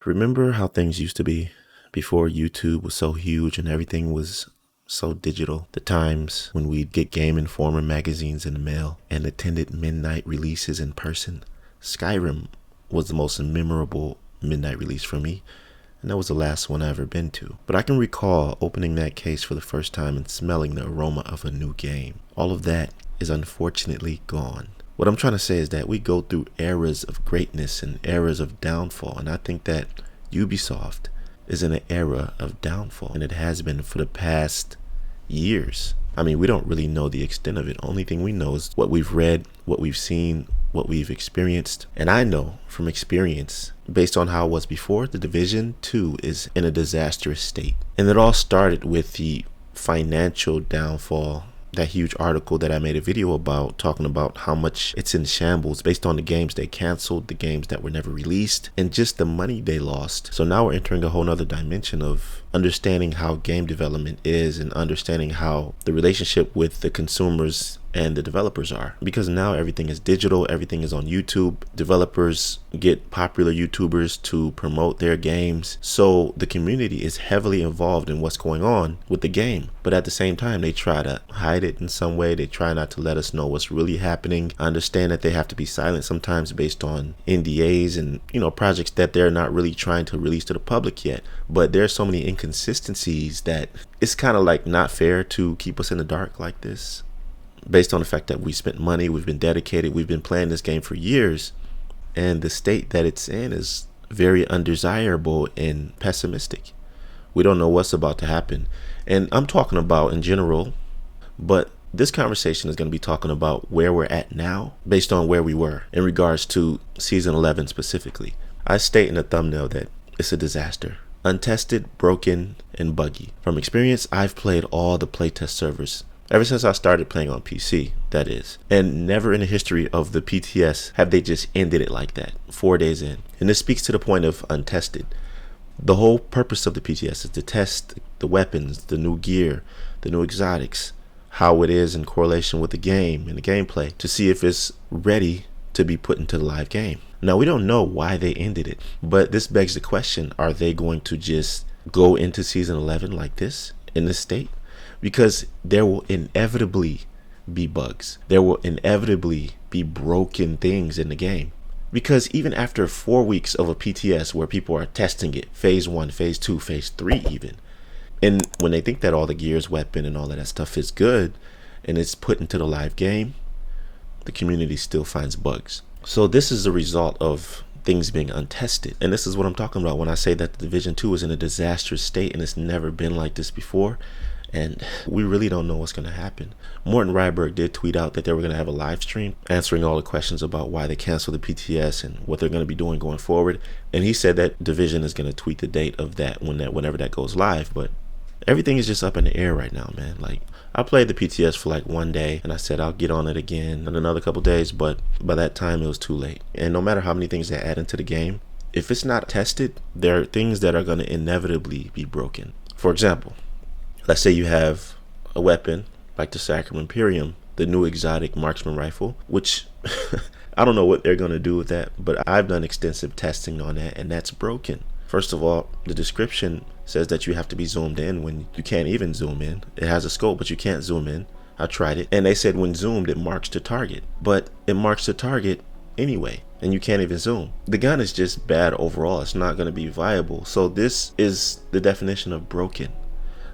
Remember how things used to be before YouTube was so huge and everything was so digital? The times when we'd get Game Informer magazines in the mail and attended midnight releases in person. Skyrim was the most memorable midnight release for me, and that was the last one I ever been to. But I can recall opening that case for the first time and smelling the aroma of a new game. All of that is unfortunately gone. What I'm trying to say is that we go through eras of greatness and eras of downfall, and I think that Ubisoft is in an era of downfall, and it has been for the past years. I mean, we don't really know the extent of it. Only thing we know is what we've read, what we've seen, what we've experienced. And I know from experience, based on how it was before, the Division 2 is in a disastrous state. And it all started with the financial downfall. That huge article that I made a video about, talking about how much it's in shambles based on the games they canceled, the games that were never released, and just the money they lost. So now we're entering a whole nother dimension of understanding how game development is and understanding how the relationship with the consumers and the developers are, because now everything is digital, everything is on YouTube. Developers get popular YouTubers to promote their games, so the community is heavily involved in what's going on with the game. But at the same time, they try to hide it in some way. They try not to let us know what's really happening. I understand that they have to be silent sometimes based on NDAs and projects that they're not really trying to release to the public yet. But there's so many inconsistencies that it's kind of like not fair to keep us in the dark like this, based on the fact that we spent money, we've been dedicated, we've been playing this game for years, and the state that it's in is very undesirable and pessimistic. We don't know what's about to happen. And I'm talking about in general, but this conversation is going to be talking about where we're at now based on where we were in regards to Season 11 specifically. I state in the thumbnail that it's a disaster. Untested, broken, and buggy. From experience, I've played all the playtest servers ever since I started playing on PC, that is. And never in the history of the PTS have they just ended it like that, 4 days in. And this speaks to the point of untested. The whole purpose of the PTS is to test the weapons, the new gear, the new exotics, how it is in correlation with the game and the gameplay, to see if it's ready to be put into the live game. Now, we don't know why they ended it, but this begs the question, are they going to just go into Season 11 like this, in this state? Because there will inevitably be bugs. There will inevitably be broken things in the game. Because even after 4 weeks of a PTS where people are testing it, Phase 1, Phase 2, Phase 3 even, and when they think that all the gears, weapon, and all of that stuff is good, and it's put into the live game, the community still finds bugs. So this is the result of things being untested. And this is what I'm talking about when I say that the Division 2 is in a disastrous state and it's never been like this before. And we really don't know what's going to happen. Morten Ryberg did tweet out that they were going to have a live stream answering all the questions about why they canceled the PTS and what they're going to be doing going forward. And he said that Division is going to tweet the date of that whenever that goes live. But everything is just up in the air right now, man. Like, I played the PTS for like 1 day and I said I'll get on it again in another couple days, but by that time it was too late. And no matter how many things they add into the game, if it's not tested, there are things that are going to inevitably be broken. For example, let's say you have a weapon like the Sacrum Imperium, the new exotic marksman rifle, which I don't know what they're going to do with that, but I've done extensive testing on that and that's broken. First of all, the description says that you have to be zoomed in when you can't even zoom in. It has a scope, but you can't zoom in. I tried it, and they said when zoomed, it marks the target. But it marks the target anyway, and you can't even zoom. The gun is just bad overall. It's not going to be viable. So this is the definition of broken.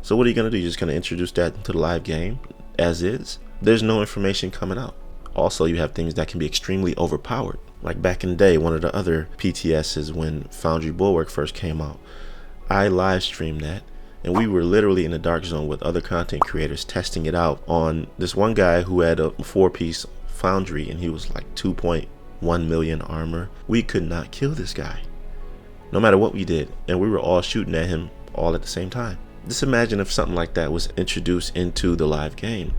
So what are you going to do? You're just going to introduce that into the live game as is? There's no information coming out. Also, you have things that can be extremely overpowered. Like back in the day, one of the other PTSs when Foundry Bulwark first came out, I live streamed that, and we were literally in the dark zone with other content creators testing it out on this one guy who had a 4-piece Foundry, and he was like 2.1 million armor. We could not kill this guy, no matter what we did, and we were all shooting at him all at the same time. Just imagine if something like that was introduced into the live game.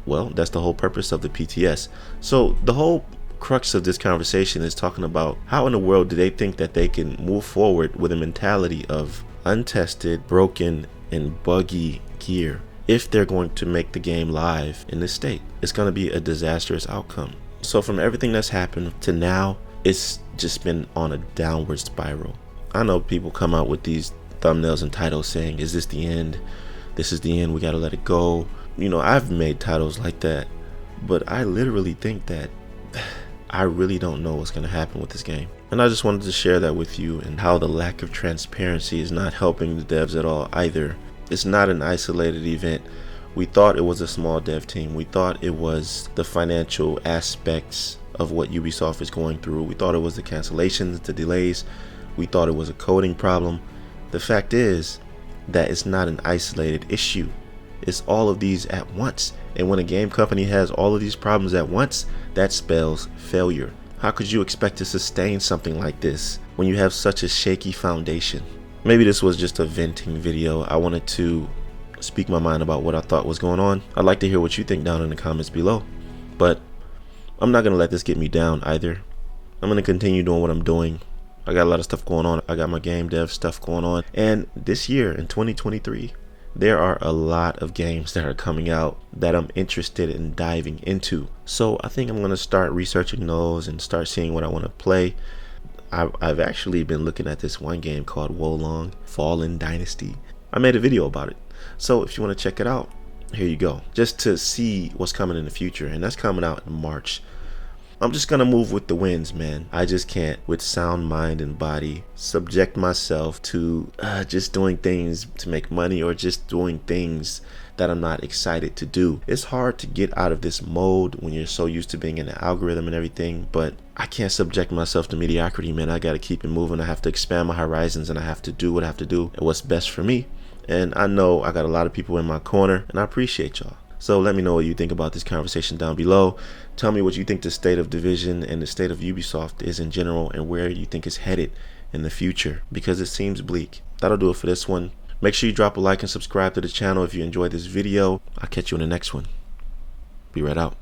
Well, that's the whole purpose of the PTS. So the whole crux of this conversation is talking about how in the world do they think that they can move forward with a mentality of untested, broken, and buggy gear if they're going to make the game live in this state. It's going to be a disastrous outcome. So from everything that's happened to now, it's just been on a downward spiral. I know people come out with these thumbnails and titles saying, is this the end? This is the end, we gotta let it go. You know, I've made titles like that, but I literally think that I really don't know what's gonna happen with this game. And I just wanted to share that with you, and how the lack of transparency is not helping the devs at all either. It's not an isolated event. We thought it was a small dev team. We thought it was the financial aspects of what Ubisoft is going through. We thought it was the cancellations, the delays. We thought it was a coding problem. The fact is that it's not an isolated issue. It's all of these at once. And when a game company has all of these problems at once, that spells failure. How could you expect to sustain something like this when you have such a shaky foundation? Maybe this was just a venting video. I wanted to speak my mind about what I thought was going on. I'd like to hear what you think down in the comments below. But I'm not gonna let this get me down either. I'm gonna continue doing what I'm doing. I got a lot of stuff going on. I got my game dev stuff going on. And this year in 2023, there are a lot of games that are coming out that I'm interested in diving into. So I think I'm gonna start researching those and start seeing what I wanna play. I've actually been looking at this one game called Wolong Fallen Dynasty. I made a video about it. So if you wanna check it out, here you go. Just to see what's coming in the future. And that's coming out in March. I'm just gonna move with the winds, man. I just can't, with sound mind and body, subject myself to just doing things to make money, or just doing things that I'm not excited to do. It's hard to get out of this mode when you're so used to being in the algorithm and everything, but I can't subject myself to mediocrity, man. I gotta keep it moving. I have to expand my horizons, and I have to do what I have to do and what's best for me. And I know I got a lot of people in my corner, and I appreciate y'all. So let me know what you think about this conversation down below. Tell me what you think the state of Division and the state of Ubisoft is in general, and where you think it's headed in the future, because it seems bleak. That'll do it for this one. Make sure you drop a like and subscribe to the channel if you enjoyed this video. I'll catch you in the next one. Be right out.